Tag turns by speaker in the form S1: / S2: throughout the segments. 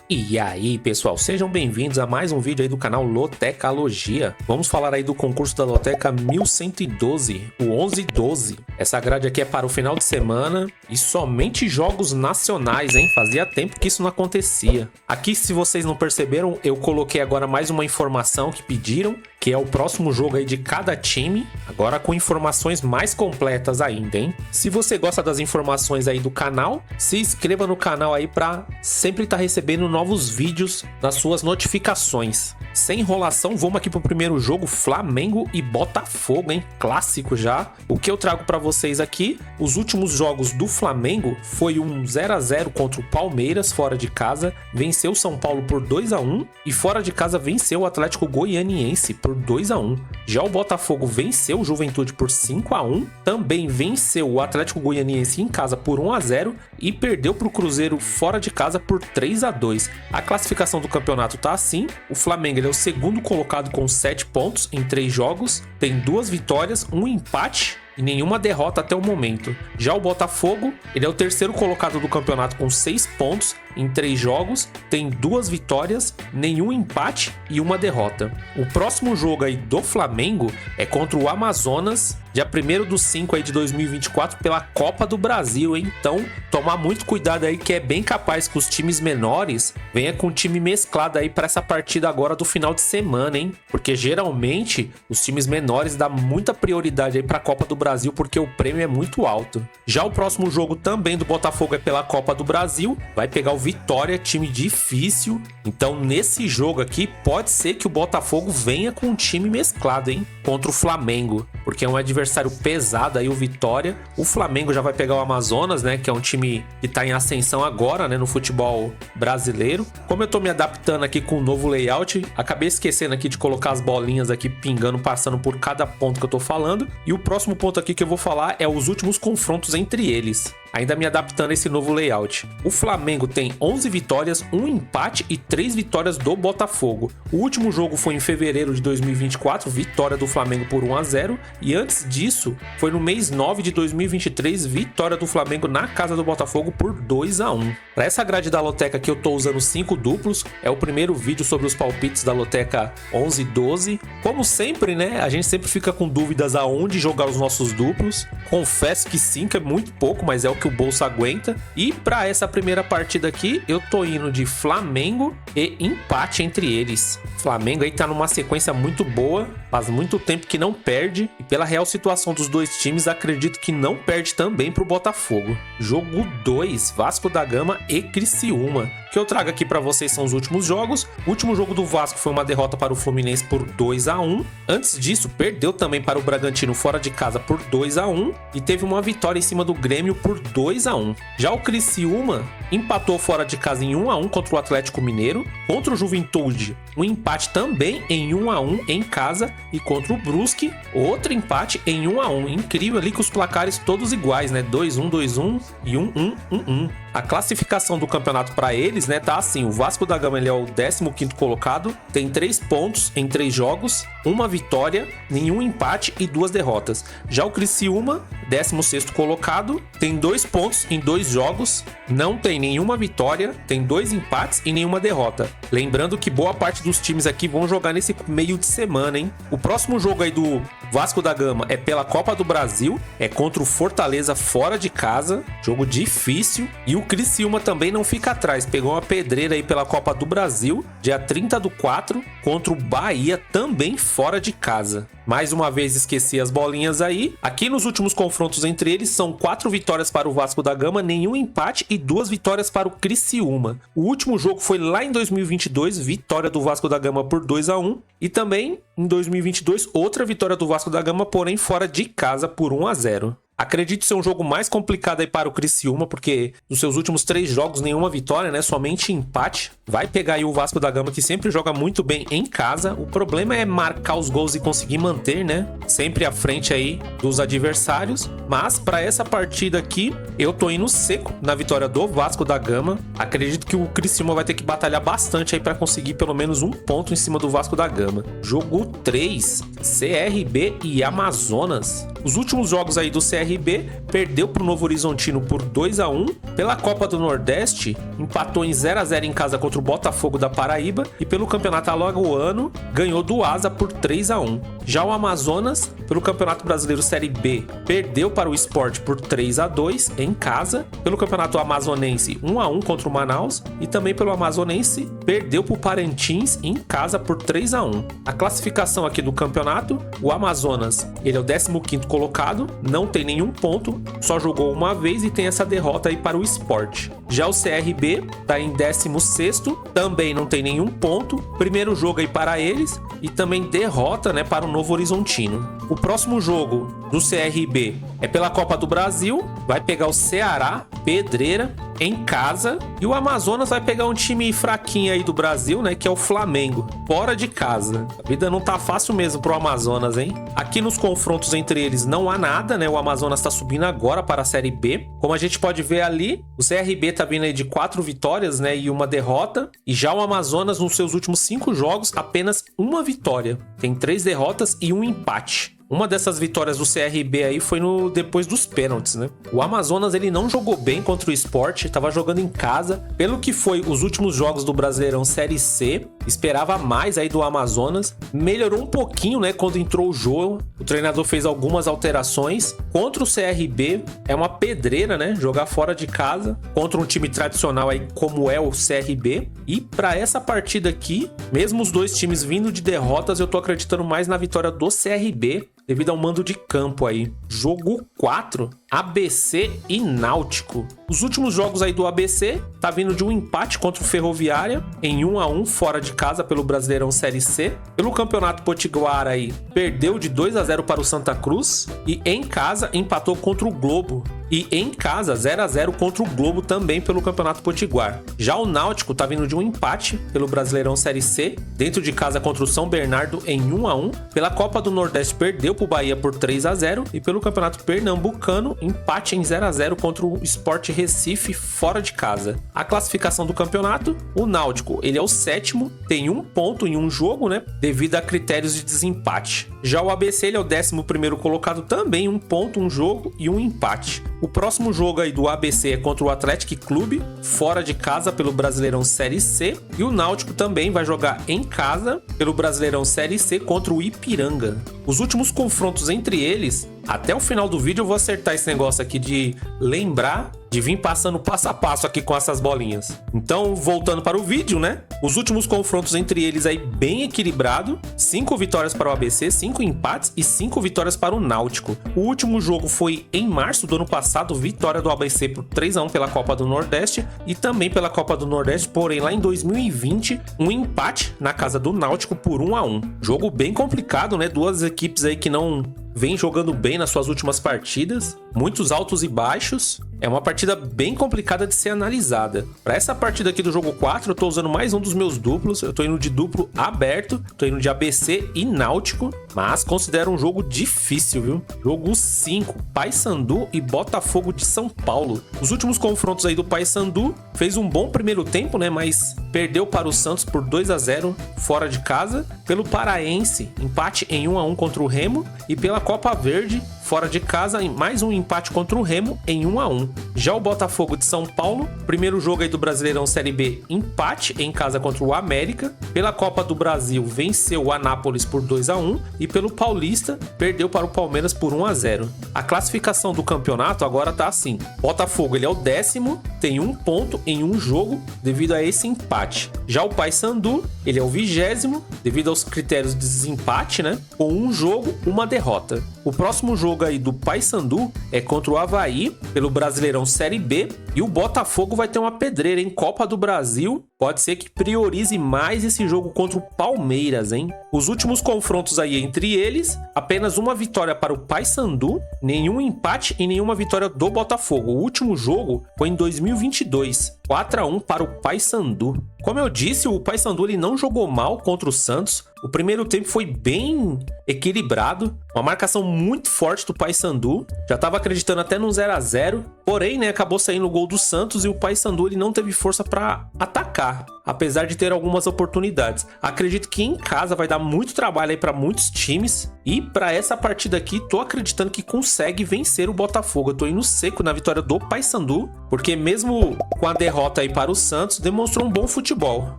S1: E aí, pessoal, sejam bem-vindos a mais um vídeo aí do canal Lotecalogia. Vamos falar aí do concurso da Loteca 1112, o 1112. Essa grade aqui é para o final de semana e somente jogos nacionais, hein? Fazia tempo que isso não acontecia. Aqui, se vocês não perceberam, eu coloquei agora mais uma informação que pediram, que é o próximo jogo aí de cada time, agora com informações mais completas ainda, hein? Se você gosta das informações aí do canal, se inscreva no canal aí para sempre estar recebendo novos vídeos nas suas notificações. Sem enrolação, vamos aqui pro primeiro jogo, Flamengo e Botafogo, hein? Clássico já. O que eu trago para vocês aqui, os últimos jogos do Flamengo foi um 0 a 0 contra o Palmeiras fora de casa, venceu o São Paulo por 2 a 1 e fora de casa venceu o Atlético Goianiense por 2 a 1. Já o Botafogo venceu o Juventude por 5 a 1, também venceu o Atlético Goianiense em casa por 1 a 0 e perdeu para o Cruzeiro fora de casa por 3 a 2. A classificação do campeonato tá assim: o Flamengo é o segundo colocado com 7 pontos em 3 jogos, tem 2 vitórias, 1 empate e nenhuma derrota até o momento. Já o Botafogo, ele é o terceiro colocado do campeonato com 6 pontos em 3 jogos, tem 2 vitórias, nenhum empate e 1 derrota. O próximo jogo aí do Flamengo é contra o Amazonas, dia 1º/5 aí de 2024 pela Copa do Brasil, hein? Então, tomar muito cuidado aí, que é bem capaz que os times menores venham com time mesclado aí para essa partida agora do final de semana, hein? Porque geralmente os times menores dão muita prioridade aí para a Copa do Brasil, porque o prêmio é muito alto. Já o próximo jogo também do Botafogo é pela Copa do Brasil, vai pegar o Vitória, time difícil. Então, nesse jogo aqui, pode ser que o Botafogo venha com um time mesclado, hein? Contra o Flamengo, porque é um adversário pesado aí, o Vitória. O Flamengo já vai pegar o Amazonas, né? Que é um time que tá em ascensão agora, né? No futebol brasileiro. Como eu tô me adaptando aqui com o novo layout, acabei esquecendo aqui de colocar as bolinhas aqui pingando, passando por cada ponto que eu tô falando. E o próximo ponto aqui que eu vou falar é os últimos confrontos entre eles, ainda me adaptando a esse novo layout. O Flamengo tem 11 vitórias, 1 empate e 3 vitórias do Botafogo. O último jogo foi em fevereiro de 2024, vitória do Flamengo por 1 a 0. E antes disso, foi no mês 9 de 2023, vitória do Flamengo na casa do Botafogo por 2 a 1. Para essa grade da Loteca aqui eu tô usando 5 duplos. É o primeiro vídeo sobre os palpites da Loteca 1112. Como sempre, né? A gente sempre fica com dúvidas aonde jogar os nossos duplos. Confesso que 5 é muito pouco, mas é o que o bolso aguenta. E para essa primeira partida aqui, eu tô indo de Flamengo e empate entre eles. Flamengo aí tá numa sequência muito boa, faz muito tempo que não perde, e pela real situação dos dois times, acredito que não perde também pro Botafogo. Jogo 2, Vasco da Gama e Criciúma. O que eu trago aqui para vocês são os últimos jogos. O último jogo do Vasco foi uma derrota para o Fluminense por 2 a 1. Antes disso, perdeu também para o Bragantino fora de casa por 2 a 1 e teve uma vitória em cima do Grêmio por 2 a 1. Já o Criciúma empatou fora de casa em 1 a 1 contra o Atlético Mineiro, contra o Juventude, um empate também em 1 a 1 em casa, e contra o Brusque, outro empate em 1 a 1. Incrível ali que os placares todos iguais, né? 2-1, 2-1 e 1-1, 1-1. A classificação do campeonato para eles, né, tá assim: o Vasco da Gama, ele é o 15º colocado, tem 3 pontos em 3 jogos, 1 vitória, nenhum empate e 2 derrotas. Já o Criciúma, 16º colocado, tem 2 pontos em 2 jogos, não tem nenhuma vitória, tem 2 empates e nenhuma derrota. Lembrando que boa parte dos times aqui vão jogar nesse meio de semana, hein? O próximo jogo aí do Vasco da Gama é pela Copa do Brasil, é contra o Fortaleza fora de casa, jogo difícil. E o Criciúma também não fica atrás, pegou uma pedreira aí pela Copa do Brasil, dia 30/4, contra o Bahia, também fora de casa. Mais uma vez esqueci as bolinhas aí. Aqui nos últimos confrontos entre eles são 4 vitórias para o Vasco da Gama, nenhum empate e 2 vitórias para o Criciúma. O último jogo foi lá em 2022, vitória do Vasco da Gama por 2 a 1. E também em 2022, outra vitória do Vasco da Gama, porém fora de casa por 1 a 0. Acredito ser um jogo mais complicado aí para o Criciúma, porque nos seus últimos 3 jogos nenhuma vitória, né? Somente empate. Vai pegar aí o Vasco da Gama, que sempre joga muito bem em casa. O problema é marcar os gols e conseguir manter, né? sempre à frente aí dos adversários. Mas para essa partida aqui, eu tô indo seco na vitória do Vasco da Gama. Acredito que o Criciúma vai ter que batalhar bastante aí para conseguir pelo menos um ponto em cima do Vasco da Gama. Jogo 3, CRB e Amazonas. Os últimos jogos aí do CRB, perdeu pro Novo Horizontino por 2-1. Pela Copa do Nordeste, empatou em 0-0 em casa contra o Botafogo da Paraíba. E pelo Campeonato Alagoano, ganhou do Asa por 3-1. Já o Amazonas, pelo Campeonato Brasileiro Série B, perdeu para o Sport por 3-2 em casa. Pelo Campeonato Amazonense, 1-1 contra o Manaus. E também pelo Amazonense, perdeu para o Parintins em casa por 3-1. A classificação aqui do campeonato, o Amazonas, ele é o 15º colocado, não tem nenhum ponto, só jogou uma vez e tem essa derrota aí para o Sport. Já o CRB tá em 16º, também não tem nenhum ponto, primeiro jogo aí para eles e também derrota, né, para o Novo Horizontino. O próximo jogo do CRB é pela Copa do Brasil, vai pegar o Ceará, Pedreira, em casa, e o Amazonas vai pegar um time fraquinho aí do Brasil, né, que é o Flamengo, fora de casa. A vida não tá fácil mesmo pro Amazonas, hein? Aqui nos confrontos entre eles não há nada, né? O Amazonas tá subindo agora para a Série B. Como a gente pode ver ali, o CRB tá vindo aí de 4 vitórias, né, e uma derrota, e já o Amazonas nos seus últimos 5 jogos, apenas uma vitória. Tem 3 derrotas e um empate. Uma dessas vitórias do CRB aí foi depois dos pênaltis, né? O Amazonas, ele não jogou bem contra o Sport, estava jogando em casa. Pelo que foi os últimos jogos do Brasileirão Série C, esperava mais aí do Amazonas. Melhorou um pouquinho, né, quando entrou o jogo. O treinador fez algumas alterações. Contra o CRB, é uma pedreira, né? Jogar fora de casa contra um time tradicional aí como é o CRB. E para essa partida aqui, mesmo os dois times vindo de derrotas, eu tô acreditando mais na vitória do CRB, devido ao mando de campo aí. Jogo 4, ABC e Náutico. Os últimos jogos aí do ABC tá vindo de um empate contra o Ferroviária em 1-1 fora de casa pelo Brasileirão Série C. Pelo Campeonato Potiguar aí, perdeu de 2-0 para o Santa Cruz e em casa empatou contra o Globo. E em casa, 0-0 contra o Globo também pelo Campeonato Potiguar. Já o Náutico tá vindo de um empate pelo Brasileirão Série C, dentro de casa contra o São Bernardo em 1-1. Pela Copa do Nordeste perdeu pro Bahia por 3-0 e pelo Campeonato Pernambucano, empate em 0-0 contra o Sport Recife fora de casa. A classificação do campeonato, o Náutico, ele é o 7º, tem 1 ponto em um jogo, né, devido a critérios de desempate. Já o ABC, ele é o 11º colocado, também 1 ponto, um jogo e um empate. O próximo jogo aí do ABC é contra o Atlético Clube, fora de casa pelo Brasileirão Série C. E o Náutico também vai jogar em casa pelo Brasileirão Série C contra o Ipiranga. Os últimos confrontos entre eles, até o final do vídeo eu vou acertar esse negócio aqui de lembrar, de vir passando passo a passo aqui com essas bolinhas. Então, voltando para o vídeo, né? Os últimos confrontos entre eles aí bem equilibrado. 5 vitórias para o ABC, 5 empates e 5 vitórias para o Náutico. O último jogo foi em março do ano passado, vitória do ABC por 3-1 pela Copa do Nordeste e também pela Copa do Nordeste, porém lá em 2020, um empate na casa do Náutico por 1-1. Jogo bem complicado, né? Duas equipes aí que não vem jogando bem nas suas últimas partidas, muitos altos e baixos. É uma partida bem complicada de ser analisada. Para essa partida aqui do jogo 4, eu tô usando mais um dos meus duplos. Eu tô indo de duplo aberto, tô indo de ABC e Náutico, mas considero um jogo difícil, viu? Jogo 5, Paysandu e Botafogo de São Paulo. Os últimos confrontos aí do Paysandu fez um bom primeiro tempo, né? Mas perdeu para o Santos por 2-0 fora de casa. Pelo Paraense, empate em 1-1 contra o Remo. E pela Copa Verde, fora de casa, mais um empate contra o Remo em 1-1. Já o Botafogo de São Paulo, primeiro jogo aí do Brasileirão Série B, empate em casa contra o América. Pela Copa do Brasil, venceu o Anápolis por 2-1 e pelo Paulista, perdeu para o Palmeiras por 1-0. A classificação do campeonato agora tá assim: Botafogo, ele é o 10º, tem 1 ponto em um jogo devido a esse empate. Já o Paysandu, ele é o 20º, devido aos critérios de desempate, né, com um jogo, uma derrota. O próximo jogo aí do Paysandu é contra o Avaí, pelo Brasileirão Série B, e o Botafogo vai ter uma pedreira em Copa do Brasil. Pode ser que priorize mais esse jogo contra o Palmeiras, hein? Os últimos confrontos aí entre eles, apenas uma vitória para o Paysandu, nenhum empate e nenhuma vitória do Botafogo. O último jogo foi em 2022, 4-1 para o Paysandu. Como eu disse, o Paysandu ele não jogou mal contra o Santos. O primeiro tempo foi bem equilibrado, uma marcação muito forte do Paysandu. Já estava acreditando até no 0-0, porém, né, acabou saindo o gol do Santos e o Paysandu ele não teve força para atacar, apesar de ter algumas oportunidades. Acredito que em casa vai dar muito trabalho aí para muitos times e para essa partida aqui tô acreditando que consegue vencer o Botafogo. Eu tô indo seco na vitória do Paysandu, porque mesmo com a derrota aí para o Santos, demonstrou um bom futebol.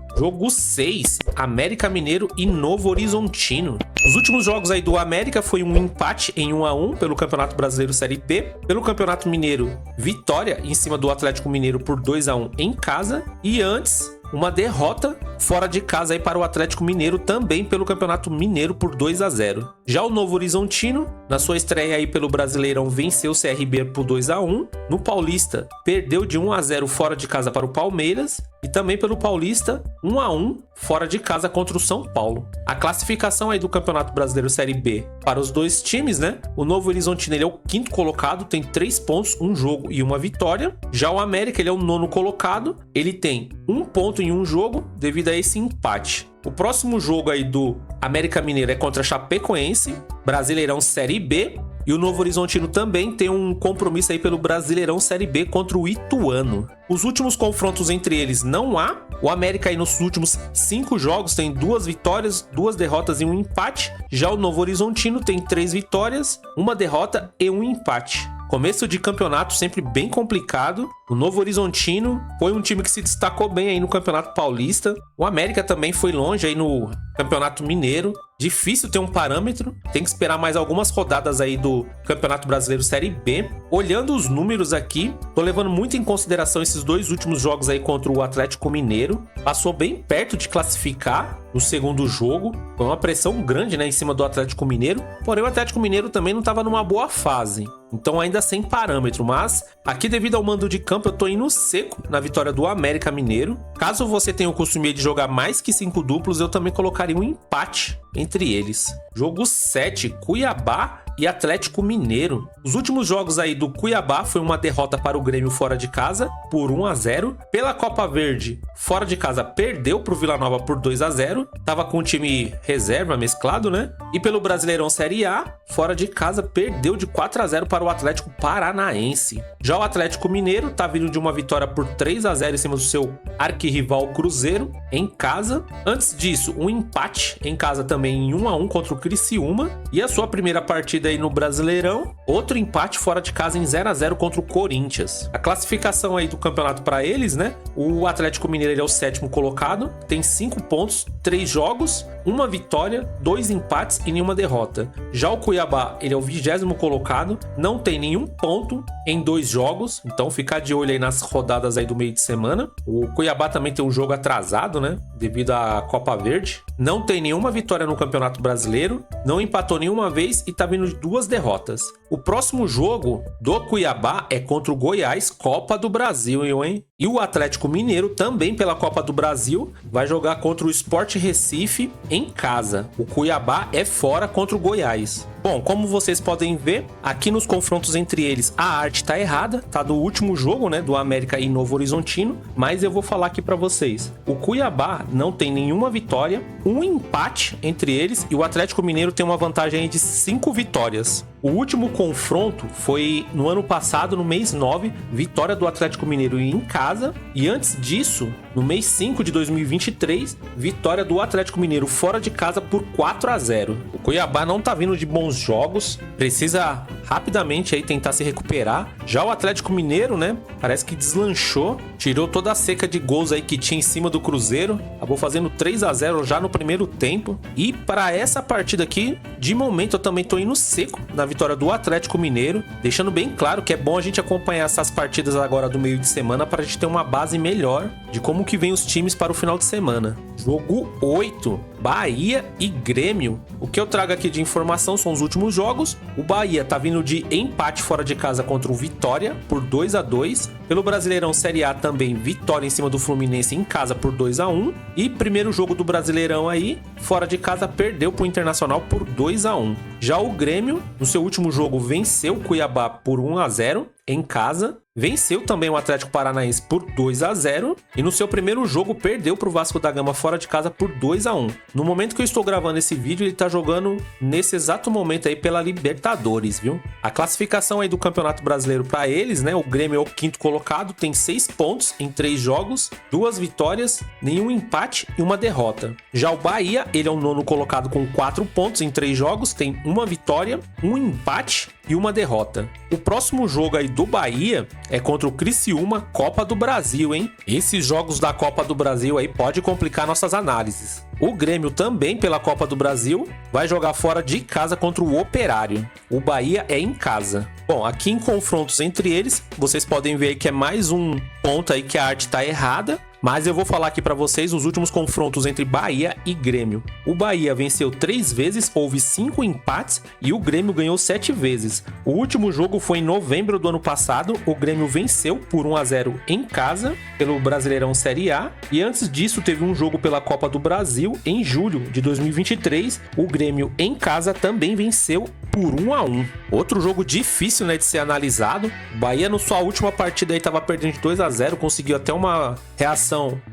S1: Jogo 6, América Mineiro e Novo Horizontino. Os últimos jogos aí do América foi um empate em 1-1 pelo Campeonato Brasileiro Série B. Pelo Campeonato Mineiro, vitória em cima do Atlético Mineiro por 2-1 em casa. E antes, uma derrota fora de casa aí para o Atlético Mineiro também pelo Campeonato Mineiro por 2-0. Já o Novo Horizontino, na sua estreia aí pelo Brasileirão, venceu o CRB por 2-1. No Paulista, perdeu de 1-0 fora de casa para o Palmeiras. E também pelo Paulista, 1-1 fora de casa contra o São Paulo. A classificação aí do Campeonato Brasileiro Série B para os dois times, né? O Novo Horizontino ele é o 5º colocado, tem 3 pontos, um jogo e uma vitória. Já o América ele é o 9º colocado, ele tem 1 ponto em um jogo devido a esse empate. O próximo jogo aí do América Mineiro é contra a Chapecoense, Brasileirão Série B. E o Novo Horizontino também tem um compromisso aí pelo Brasileirão Série B contra o Ituano. Os últimos confrontos entre eles não há. O América aí nos últimos 5 jogos tem 2 vitórias, 2 derrotas e 1 empate. Já o Novo Horizontino tem 3 vitórias, 1 derrota e 1 empate. Começo de campeonato sempre bem complicado. O Novo Horizontino foi um time que se destacou bem aí no Campeonato Paulista. O América também foi longe aí no Campeonato Mineiro. Difícil ter um parâmetro. Tem que esperar mais algumas rodadas aí do Campeonato Brasileiro Série B. Olhando os números aqui, tô levando muito em consideração esses 2 últimos jogos aí contra o Atlético Mineiro. Passou bem perto de classificar no segundo jogo. Foi uma pressão grande, né, em cima do Atlético Mineiro. Porém, o Atlético Mineiro também não estava numa boa fase. Então ainda sem parâmetro, mas aqui devido ao mando de campo eu tô indo seco na vitória do América Mineiro. Caso você tenha o costume de jogar mais que 5 duplos, eu também colocaria um empate entre eles. Jogo 7, Cuiabá e Atlético Mineiro. Os últimos jogos aí do Cuiabá foi uma derrota para o Grêmio fora de casa por 1-0. Pela Copa Verde, fora de casa, perdeu para o Vila Nova por 2-0. Tava com o time reserva mesclado, né? E pelo Brasileirão Série A, fora de casa, perdeu de 4-0 para o Atlético Paranaense. Já o Atlético Mineiro tá vindo de uma vitória por 3-0 em cima do seu arquirrival Cruzeiro em casa. Antes disso, um empate em casa também em 1-1 contra o Criciúma. E a sua primeira partida aí no Brasileirão, outro empate fora de casa em 0-0 contra o Corinthians. A classificação aí do campeonato para eles, né? O Atlético Mineiro ele é o 7º colocado, tem 5 pontos, 3 jogos, 1 vitória, 2 empates e nenhuma derrota. Já o Cuiabá, ele é o 20º colocado, não tem nenhum ponto em 2 jogos, então ficar de olho aí nas rodadas aí do meio de semana. O Cuiabá também tem um jogo atrasado, né? Devido à Copa Verde. Não tem nenhuma vitória no Campeonato Brasileiro, não empatou nenhuma vez e tá vindo de 2 derrotas. O próximo jogo do Cuiabá é contra o Goiás, Copa do Brasil, hein? E o Atlético Mineiro, também pela Copa do Brasil, vai jogar contra o Sport Recife em casa. O Cuiabá é fora contra o Goiás. Bom, como vocês podem ver, aqui nos confrontos entre eles, a arte tá errada, tá do último jogo, né, do América e Novo Horizontino, mas eu vou falar aqui pra vocês. O Cuiabá não tem nenhuma vitória, um empate entre eles e o Atlético Mineiro tem uma vantagem aí de 5 vitórias. O último confronto foi no ano passado, no mês 9, vitória do Atlético Mineiro em casa. E antes disso, no mês 5 de 2023, vitória do Atlético Mineiro fora de casa por 4-0. O Cuiabá não tá vindo de bons jogos, precisa rapidamente aí tentar se recuperar. Já o Atlético Mineiro, né, parece que deslanchou, tirou toda a seca de gols aí que tinha em cima do Cruzeiro, acabou fazendo 3-0 já no primeiro tempo. E para essa partida aqui, de momento eu também tô indo seco na vitória do Atlético Mineiro, deixando bem claro que é bom a gente acompanhar essas partidas agora do meio de semana para a gente ter uma base melhor de como que vem os times para o final de semana. Jogo 8, Bahia e Grêmio. O que eu trago aqui de informação são os últimos jogos. O Bahia tá vindo de empate fora de casa contra o Vitória por 2-2. Pelo Brasileirão Série A também vitória em cima do Fluminense em casa por 2-1. E primeiro jogo do Brasileirão aí, fora de casa perdeu pro Internacional por 2-1. Já o Grêmio, no seu último jogo, venceu o Cuiabá por 1-0 em casa. venceu também o Atlético Paranaense por 2-0 e no seu primeiro jogo perdeu para o Vasco da Gama fora de casa por 2-1. No momento que eu estou gravando esse vídeo, ele tá jogando nesse exato momento aí pela Libertadores, viu? A classificação aí do Campeonato Brasileiro para eles, né? O Grêmio é o quinto colocado, tem 6 pontos em 3 jogos, 2 vitórias, nenhum empate e uma derrota. Já o Bahia, ele é o nono colocado com 4 pontos em 3 jogos, tem uma vitória, um empate e uma derrota. O próximo jogo aí do Bahia é contra o Criciúma, Copa do Brasil, hein? Esses jogos da Copa do Brasil aí pode complicar nossas análises. O Grêmio também pela Copa do Brasil vai jogar fora de casa contra o Operário. O Bahia é em casa. Bom, aqui em confrontos entre eles, vocês podem ver que é mais um ponto aí que a arte tá errada. Mas eu vou falar aqui para vocês os últimos confrontos entre Bahia e Grêmio. O Bahia venceu 3 vezes, houve 5 empates e o Grêmio ganhou 7 vezes. O último jogo foi em novembro do ano passado, o Grêmio venceu por 1-0 em casa, pelo Brasileirão Série A. E antes disso teve um jogo pela Copa do Brasil, em julho de 2023. O Grêmio em casa também venceu por 1-1. Outro jogo difícil, né, de ser analisado. O Bahia, na sua última partida aí, estava perdendo de 2-0, conseguiu até uma reação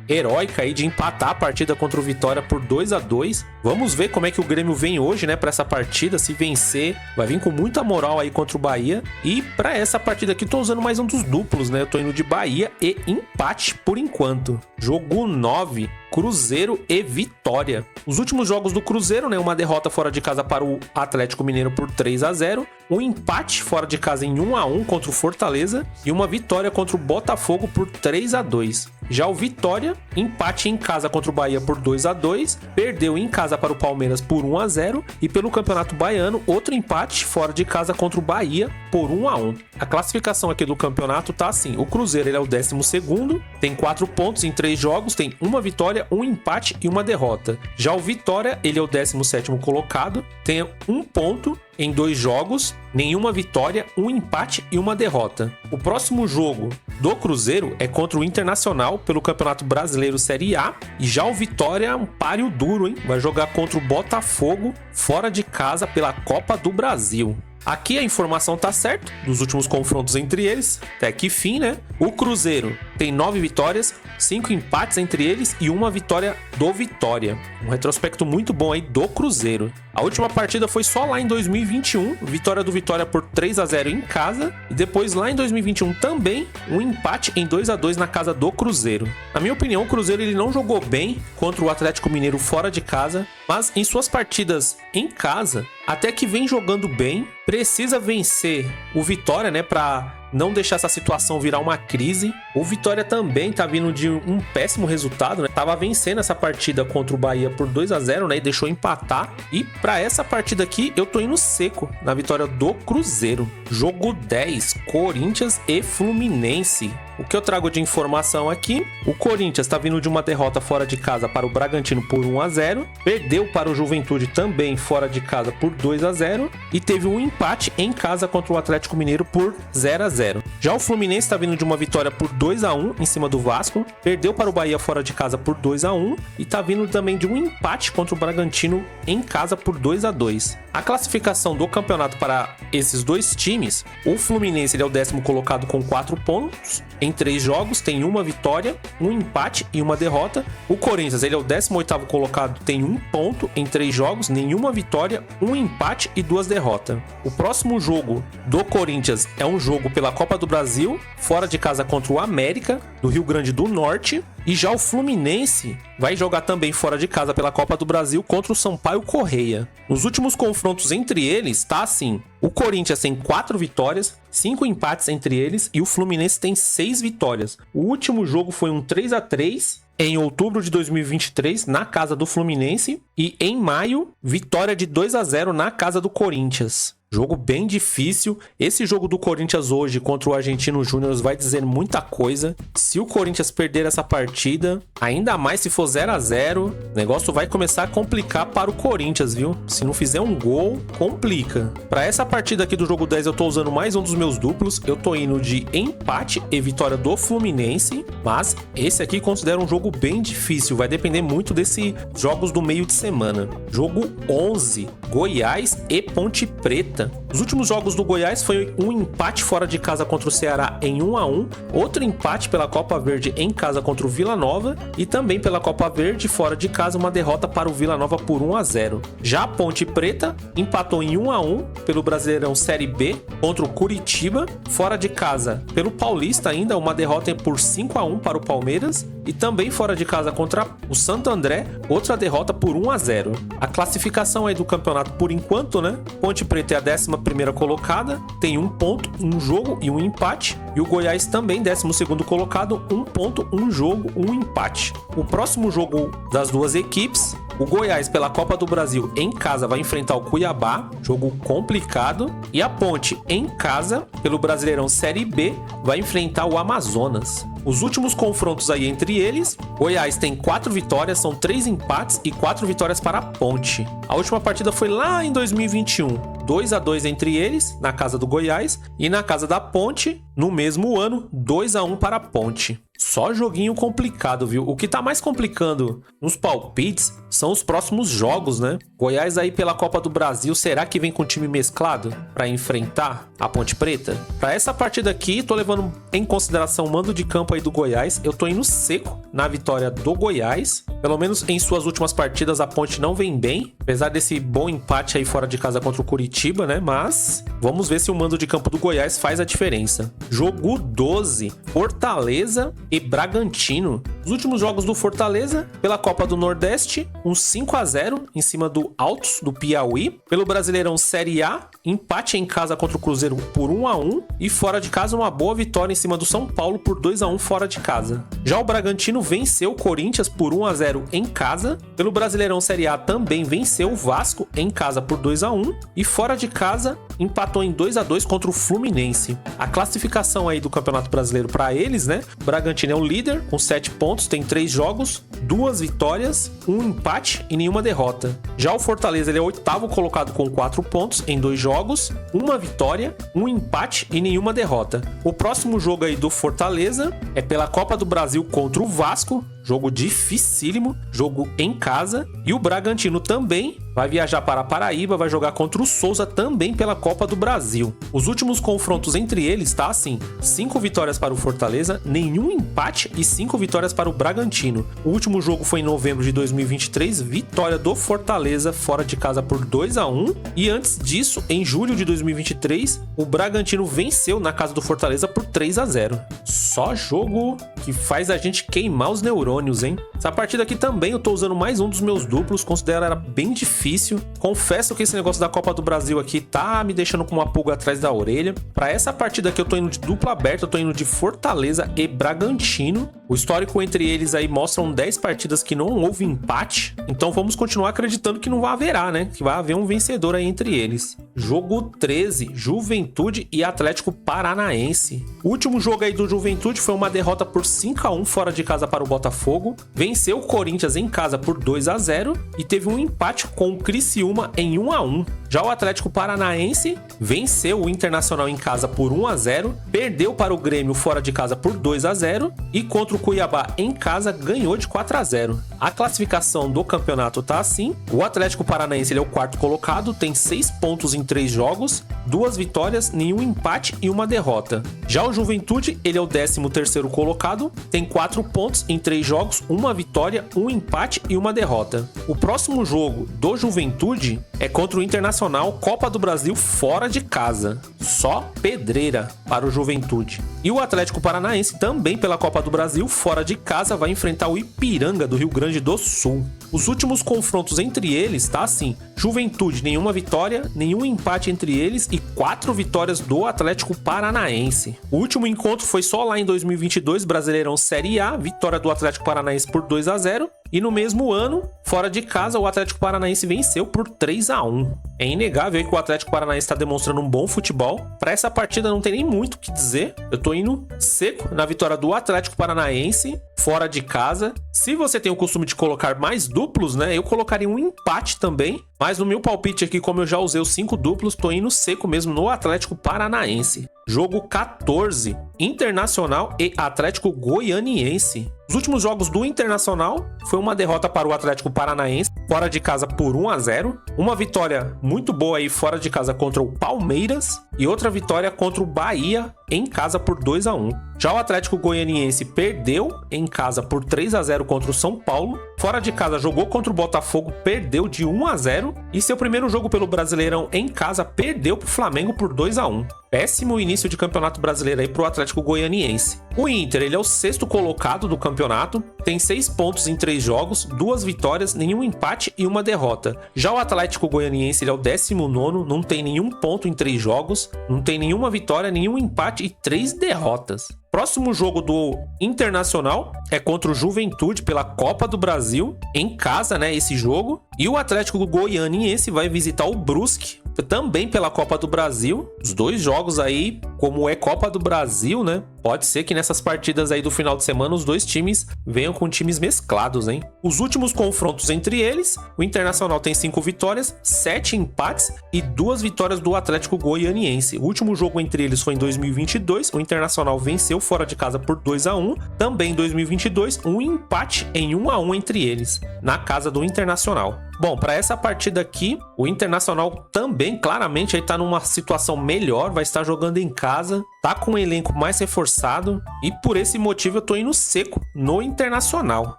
S1: heróica aí de empatar a partida contra o Vitória por 2-2. Vamos ver como é que o Grêmio vem hoje, né, para essa partida. Se vencer, vai vir com muita moral aí contra o Bahia. E para essa partida aqui, tô usando mais um dos duplos, né? Eu tô indo de Bahia e empate por enquanto. Jogo 9. Cruzeiro e Vitória. Os últimos jogos do Cruzeiro, né? Uma derrota fora de casa para o Atlético Mineiro por 3-0, um empate fora de casa em 1-1 contra o Fortaleza e uma vitória contra o Botafogo por 3-2. Já o Vitória, empate em casa contra o Bahia por 2-2, perdeu em casa para o Palmeiras por 1-0 e pelo Campeonato Baiano, outro empate fora de casa contra o Bahia por 1-1. A classificação aqui do campeonato tá assim: o Cruzeiro ele é o 12º, tem 4 pontos em 3 jogos, tem uma vitória, um empate e uma derrota. Já o Vitória, ele é o 17º colocado, tem 1 ponto em 2 jogos, nenhuma vitória, um empate e uma derrota. O próximo jogo do Cruzeiro é contra o Internacional pelo Campeonato Brasileiro Série A. E já o Vitória é um páreo duro, hein? Vai jogar contra o Botafogo fora de casa pela Copa do Brasil. Aqui a informação tá certa dos últimos confrontos entre eles, até que fim, né? O Cruzeiro tem 9 vitórias, 5 empates entre eles e uma vitória do Vitória. Um retrospecto muito bom aí do Cruzeiro. A última partida foi só lá em 2021, vitória do Vitória por 3-0 em casa, e depois lá em 2021 também um empate em 2-2 na casa do Cruzeiro. Na minha opinião, o Cruzeiro ele não jogou bem contra o Atlético Mineiro fora de casa, mas em suas partidas em casa até que vem jogando bem. Precisa vencer o Vitória, né, para não deixar essa situação virar uma crise. O Vitória também tá vindo de um péssimo resultado, né? Tava vencendo essa partida contra o Bahia por 2-0, né, e deixou empatar. E para essa partida aqui, eu tô indo seco na vitória do Cruzeiro. Jogo 10, Corinthians e Fluminense. O que eu trago de informação aqui: o Corinthians está vindo de uma derrota fora de casa para o Bragantino por 1-0, perdeu para o Juventude também fora de casa por 2-0 e teve um empate em casa contra o Atlético Mineiro por 0-0. Já o Fluminense está vindo de uma vitória por 2-1 em cima do Vasco, perdeu para o Bahia fora de casa por 2-1 e está vindo também de um empate contra o Bragantino em casa por 2-2. A classificação do campeonato para esses dois times: o Fluminense ele é o 10º colocado com 4 pontos em 3 jogos, tem uma vitória, um empate e uma derrota. O Corinthians ele é o 18º colocado, tem 1 ponto em 3 jogos, nenhuma vitória, um empate e 2 derrotas. O próximo jogo do Corinthians é um jogo pela Copa do Brasil, fora de casa contra o América, do Rio Grande do Norte. E já o Fluminense vai jogar também fora de casa pela Copa do Brasil contra o Sampaio Corrêa. Nos últimos confrontos entre eles, tá assim: o Corinthians tem 4 vitórias, 5 empates entre eles e o Fluminense tem 6 vitórias. O último jogo foi um 3-3 em outubro de 2023 na casa do Fluminense e em maio, vitória de 2-0 na casa do Corinthians. Jogo bem difícil. Esse jogo do Corinthians hoje contra o Argentino Júnior vai dizer muita coisa. Se o Corinthians perder essa partida, ainda mais se for 0-0, o negócio vai começar a complicar para o Corinthians, viu? Se não fizer um gol, complica. Para essa partida aqui do jogo 10, eu tô usando mais um dos meus duplos. Eu tô indo de empate e vitória do Fluminense, mas esse aqui considero um jogo bem difícil. Vai depender muito desses jogos do meio de semana. Jogo 11, Goiás e Ponte Preta. Os últimos jogos do Goiás foi um empate fora de casa contra o Ceará em 1-1, outro empate pela Copa Verde em casa contra o Vila Nova e também pela Copa Verde fora de casa uma derrota para o Vila Nova por 1-0. Já a Ponte Preta empatou em 1-1 pelo Brasileirão Série B contra o Curitiba, fora de casa pelo Paulista ainda uma derrota por 5-1 para o Palmeiras e também fora de casa contra o Santo André, outra derrota por 1-0. A classificação aí do campeonato por enquanto, né? Ponte Preta é a 11ª colocada, tem 1 ponto, 1 jogo e 1 empate. E o Goiás também 12º colocado, 1 ponto, 1 jogo, 1 empate. O próximo jogo das duas equipes, o Goiás pela Copa do Brasil em casa vai enfrentar o Cuiabá, jogo complicado. E a Ponte em casa, pelo Brasileirão Série B, vai enfrentar o Amazonas. Os últimos confrontos aí entre eles, Goiás tem 4 vitórias, são 3 empates e 4 vitórias para a Ponte. A última partida foi lá em 2021, 2-2 entre eles, na casa do Goiás, e na casa da Ponte, no mesmo ano, 2-1 para a Ponte. Só joguinho complicado, viu? O que tá mais complicando nos palpites são os próximos jogos, né? Goiás aí pela Copa do Brasil, será que vem com time mesclado para enfrentar a Ponte Preta? Para essa partida aqui, tô levando em consideração o mando de campo aí do Goiás. Eu tô indo seco na vitória do Goiás. Pelo menos em suas últimas partidas a Ponte não vem bem, apesar desse bom empate aí fora de casa contra o Curitiba, né? Mas vamos ver se o mando de campo do Goiás faz a diferença. Jogo 12, Fortaleza e Bragantino. Os últimos jogos do Fortaleza pela Copa do Nordeste, um 5-0 em cima do Altos do Piauí. Pelo Brasileirão Série A, empate em casa contra o Cruzeiro por 1-1 e fora de casa uma boa vitória em cima do São Paulo por 2-1 fora de casa. Já o Bragantino venceu o Corinthians por 1-0 em casa. Pelo Brasileirão Série A também venceu o Vasco em casa por 2-1 e fora de casa empatou em 2-2 contra o Fluminense. A classificação aí do Campeonato Brasileiro para eles, né? O Bragantino é o líder com 7 pontos, tem 3 jogos, 2 vitórias, 1 empate e nenhuma derrota. Já o Fortaleza ele é o 8º colocado com 4 pontos em 2 jogos, 1 vitória, 1 empate e nenhuma derrota. O próximo jogo aí do Fortaleza é pela Copa do Brasil contra o Vasco, jogo dificílimo, jogo em casa, e o Bragantino também vai viajar para a Paraíba, vai jogar contra o Souza também pela Copa do Brasil. Os últimos confrontos entre eles tá assim: 5 vitórias para o Fortaleza, nenhum empate e 5 vitórias para o Bragantino. O último jogo foi em novembro de 2023, vitória do Fortaleza fora de casa por 2-1, e antes disso, em julho de 2023, o Bragantino venceu na casa do Fortaleza por 3-0. Só jogo que faz a gente queimar os neurônios, hein? Essa partida aqui também eu tô usando mais um dos meus duplos, considero ela bem difícil. Confesso que esse negócio da Copa do Brasil aqui tá me deixando com uma pulga atrás da orelha. Para essa partida aqui eu tô indo de dupla aberta, eu tô indo de Fortaleza e Bragantino. O histórico entre eles aí mostram 10 partidas que não houve empate, então vamos continuar acreditando que não haverá, né? Que vai haver um vencedor aí entre eles. Jogo 13, Juventude e Atlético Paranaense. O último jogo aí do Juventude foi uma derrota por 5-1 fora de casa para o Botafogo. Venceu o Corinthians em casa por 2-0 e teve um empate com o Criciúma em 1-1. Já o Atlético Paranaense venceu o Internacional em casa por 1-0, perdeu para o Grêmio fora de casa por 2-0 e contra o Cuiabá em casa ganhou de 4-0. A classificação do campeonato tá assim: o Atlético Paranaense ele é o 4º colocado, tem 6 pontos em 3 jogos, 2 vitórias, nenhum empate e 1 derrota. Já o Juventude ele é o 13º colocado, tem 4 pontos em 3 jogos, 1 vitória, 1 empate e 1 derrota. O próximo jogo do Juventude é contra o Internacional, Copa do Brasil fora de casa. Só pedreira para o Juventude. E o Atlético Paranaense também pela Copa do Brasil fora de casa vai enfrentar o Ipiranga do Rio Grande do Sul. Os últimos confrontos entre eles tá assim: Juventude nenhuma vitória, nenhum empate entre eles e 4 vitórias do Atlético Paranaense. O último encontro foi só lá em 2022, Brasileirão Série A, vitória do Atlético Paranaense por 2-0. E no mesmo ano, fora de casa, o Atlético Paranaense venceu por 3-1. É inegável aí que o Atlético Paranaense está demonstrando um bom futebol. Para essa partida não tem nem muito o que dizer. Eu tô indo seco na vitória do Atlético Paranaense fora de casa. Se você tem o costume de colocar mais duplos, né? Eu colocaria um empate também. Mas no meu palpite aqui, como eu já usei os 5 duplos, tô indo seco mesmo no Atlético Paranaense. Jogo 14, Internacional e Atlético Goianiense. Os últimos jogos do Internacional foi uma derrota para o Atlético Paranaense fora de casa por 1-0. Uma vitória muito boa aí fora de casa contra o Palmeiras. E outra vitória contra o Bahia em casa por 2-1. Já o Atlético Goianiense perdeu em casa por 3-0 contra o São Paulo. Fora de casa jogou contra o Botafogo, perdeu de 1-0. E seu primeiro jogo pelo Brasileirão em casa perdeu para o Flamengo por 2-1. Péssimo início de campeonato brasileiro aí para o Atlético Goianiense. O Inter, ele é o 6º colocado do campeonato, tem 6 pontos em 3 jogos, 2 vitórias, nenhum empate e 1 derrota. Já o Atlético Goianiense, ele é o 19º, não tem nenhum ponto em 3 jogos, não tem nenhuma vitória, nenhum empate e 3 derrotas. Próximo jogo do Internacional é contra o Juventude pela Copa do Brasil, em casa, né, esse jogo. E o Atlético Goianiense vai visitar o Brusque, também pela Copa do Brasil. Os 2 jogos aí, como é Copa do Brasil, né, pode ser que nessas partidas aí do final de semana os 2 times venham com times mesclados, hein? Os últimos confrontos entre eles, o Internacional tem 5 vitórias, 7 empates e 2 vitórias do Atlético Goianiense. O último jogo entre eles foi em 2022, o Internacional venceu fora de casa por 2-1. Também em 2022, um empate em 1-1 entre eles, na casa do Internacional. Bom, para essa partida aqui, o Internacional também claramente aí tá numa situação melhor, vai estar jogando em casa, tá com um elenco mais reforçado e por esse motivo eu tô indo seco no Internacional.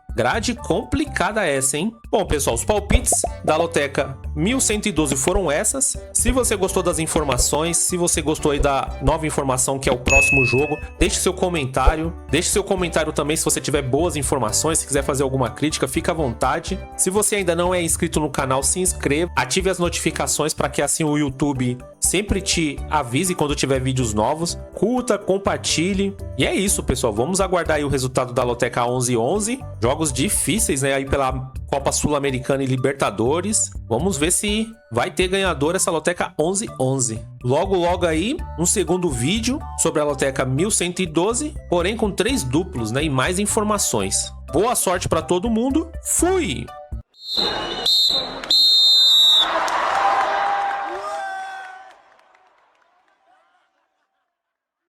S1: Grade complicada essa, hein? Bom, pessoal, os palpites da Loteca 1112 foram essas. Se você gostou das informações, se você gostou aí da nova informação que é o próximo jogo, deixe seu comentário. Deixe seu comentário também se você tiver boas informações, se quiser fazer alguma crítica, fica à vontade. Se você ainda não é inscrito no canal, se inscreva, ative as notificações para que assim o YouTube sempre te avise quando tiver vídeos novos. Curta, compartilhe. E é isso, pessoal. Vamos aguardar aí o resultado da Loteca 1111. Jogos difíceis, né? Aí pela Copa Sul-Americana e Libertadores. Vamos ver se vai ter ganhador essa Loteca 1111. Logo aí, um segundo vídeo sobre a Loteca 1112, porém com 3 duplos, né? E mais informações. Boa sorte para todo mundo. Fui!